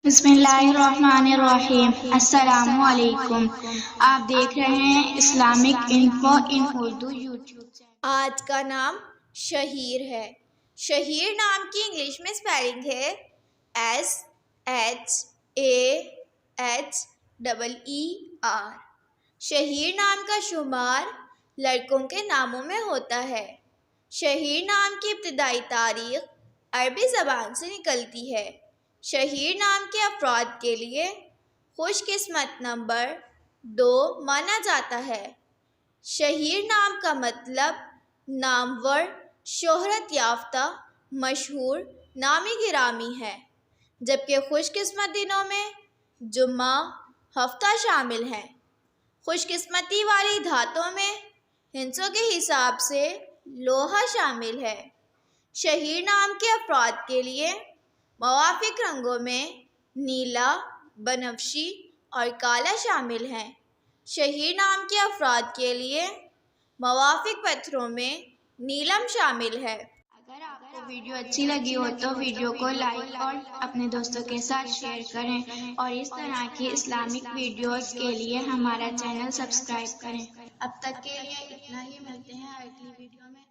بسم اللہ الرحمن الرحیم۔ السلام علیکم۔ آپ دیکھ رہے ہیں اسلامک انفو ان اردو یوٹیوب چینل۔ آج کا نام شہیر ہے۔ شہیر نام کی انگلش میں سپیلنگ ہے SHAHEER۔ شہیر نام کا شمار لڑکوں کے ناموں میں ہوتا ہے۔ شہیر نام کی ابتدائی تاریخ عربی زبان سے نکلتی ہے۔ شہیر نام کے افراد کے لیے خوش قسمت نمبر 2 مانا جاتا ہے۔ شہیر نام کا مطلب نامور، شہرت یافتہ، مشہور، نامی گرامی ہے، جبکہ خوش قسمت دنوں میں جمعہ، ہفتہ شامل ہیں۔ خوش قسمتی والی دھاتوں میں ہندسوں کے حساب سے لوہا شامل ہے۔ شہیر نام کے افراد کے لیے موافق رنگوں میں نیلا، بنفشی اور کالا شامل ہیں۔ شہیر نام کے افراد کے لیے موافق پتھروں میں نیلم شامل ہے۔ اگر آپ کو ویڈیو اچھی لگی ہو تو ویڈیو کو لائک اور اپنے دوستوں کے ساتھ شیئر کریں اور اس طرح کی اسلامک ویڈیوز کے لیے ہمارا چینل سبسکرائب کریں۔ اب تک کے لیے اتنا ہی، ملتے ہیں اگلی ویڈیو میں۔